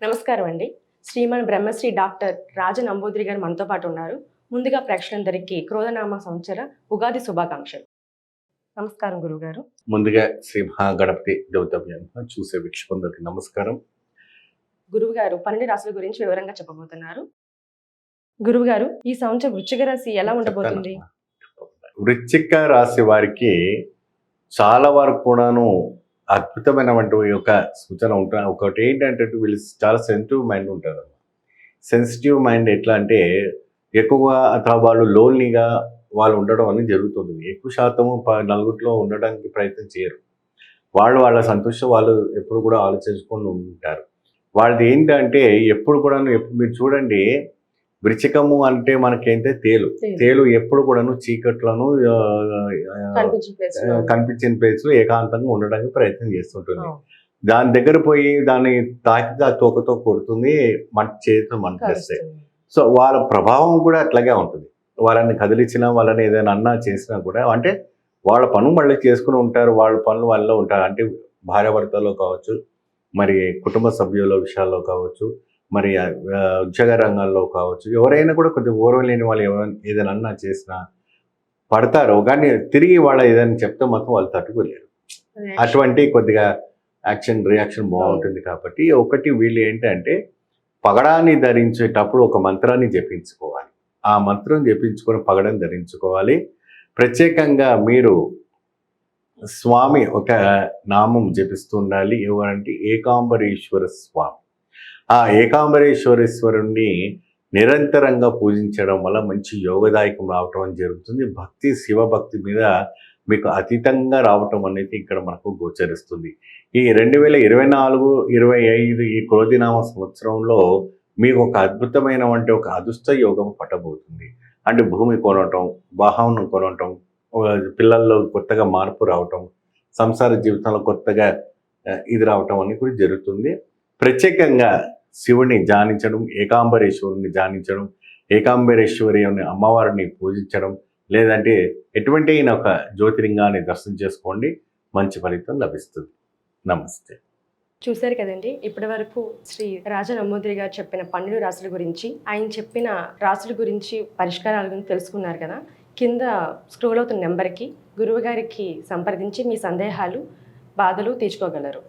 నమస్కారం అండి. శ్రీమాన్ బ్రహ్మశ్రీ డాక్టర్ రాజ నంబూదిరి గారు మనతో పాటు ఉన్నారు. ముందుగా ప్రేక్షకులందరికీ క్రోధనామ సంవత్సర ఉగాది శుభాకాంక్షలు. నమస్కారం గురువుగారు. ముందుగా శ్రీ మహాగణపతి దేవతాభ్యాన్ని చూసే వీక్షకులందరికీ నమస్కారం. గురువుగారు 12 రాశుల గురించి వివరంగా చెప్పబోతున్నారు. గురువుగారు, ఈ సంవత్సరం వృశ్చిక రాశి ఎలా ఉండబోతుంది? చెప్తానమ్మా. వృశ్చిక రాశి వారికి చాలా వరకు కూడాను అద్భుతమైనటువంటి ఒక సూచన ఉంటుంది. ఒకటి ఏంటంటే వీళ్ళు చాలా సెన్సిటివ్ మైండ్ ఉంటారు. సెన్సిటివ్ మైండ్ ఎట్లా అంటే ఎక్కువగా అథవా వాళ్ళు లోన్లీగా వాళ్ళు ఉండడం అనేది జరుగుతుంది. ఎక్కువ శాతము నలుగురిలో ఉండడానికి ప్రయత్నం చేయరు. వాళ్ళు వాళ్ళ సంతోషం వాళ్ళు ఎప్పుడు కూడా ఆలోచించుకొని ఉంటారు. వాళ్ళది ఏంటంటే ఎప్పుడు కూడాను మీరు చూడండి, వృచ్చికము అంటే మనకేంటే తేలు. తేలు ఎప్పుడు కూడాను చీకట్లను కనిపించిన ప్లేస్లో ఏకాంతంగా ఉండడానికి ప్రయత్నం చేస్తుంటుంది. దాని దగ్గర పోయి దాన్ని తాకితే ఆ తోకతో కొడుతుంది, చేతితో మంటేస్తాయి. సో వాళ్ళ ప్రభావం కూడా అట్లాగే ఉంటుంది. వాళ్ళని కదిలించినా, వాళ్ళని ఏదైనా అన్నా చేసినా కూడా అంటే వాళ్ళ పనులు మళ్ళీ చేసుకుని ఉంటారు. వాళ్ళ పనులు వాళ్ళలో ఉంటారు. అంటే భార్యాభర్తలో కావచ్చు, మరి కుటుంబ సభ్యుల విషయాల్లో కావచ్చు, మరి ఉద్యోగ రంగాల్లో కావచ్చు, ఎవరైనా కూడా కొద్దిగా ఓర్వలేని వాళ్ళు ఏదైనా అన్నా చేసినా పడతారు. కానీ తిరిగి వాళ్ళ ఏదైనా చెప్తే మాత్రం వాళ్ళు తట్టుకోలేరు. అటువంటి కొద్దిగా రియాక్షన్ బాగుంటుంది. కాబట్టి ఒకటి వీళ్ళు ఏంటంటే పగడాన్ని ధరించేటప్పుడు ఒక మంత్రాన్ని జపించుకోవాలి. ఆ మంత్రం జపించుకొని పగడం ధరించుకోవాలి. ప్రత్యేకంగా మీరు స్వామి ఒక నామం జపిస్తూ ఉండాలి. ఎవరంటే ఏకాంబరేశ్వర స్వామి. ఆ ఏకాంబరేశ్వరేశ్వరుణ్ణి నిరంతరంగా పూజించడం వల్ల మంచి యోగదాయకం రావటం జరుగుతుంది. భక్తి శివభక్తి మీద మీకు అతీతంగా రావటం అనేది ఇక్కడ మనకు గోచరిస్తుంది. ఈ 2024-25 ఈ క్రోధినామ సంవత్సరంలో మీకు ఒక అద్భుతమైన ఒక అదృష్ట యోగం పట్టబోతుంది. అంటే భూమి కొనటం, వాహనం కొనటం, పిల్లల్లో కొత్తగా మార్పు రావటం, సంసార జీవితంలో కొత్తగా ఇది రావటం అనేది కూడా జరుగుతుంది. ప్రత్యేకంగా శివుడిని ధ్యానించడం, ఏకాంబరేశ్వరుని ధ్యానించడం, ఏకాంబరేశ్వరి అనే అమ్మవారిని పూజించడం, లేదంటే ఎటువంటి ఒక జ్యోతిలింగాన్ని దర్శనం చేసుకోండి. మంచి ఫలితం లభిస్తుంది. నమస్తే. చూశారు కదండి, ఇప్పటి వరకు శ్రీ రాజ నంబూదిరి గారు చెప్పిన 12 రాశుల గురించి, ఆయన చెప్పిన రాశుల గురించి, పరిష్కారాల గురించి తెలుసుకున్నారు కదా. కింద స్క్రోల్ అవుతున్న నెంబర్కి గురువు గారికి సంప్రదించి మీ సందేహాలు, బాధలు తీర్చుకోగలరు.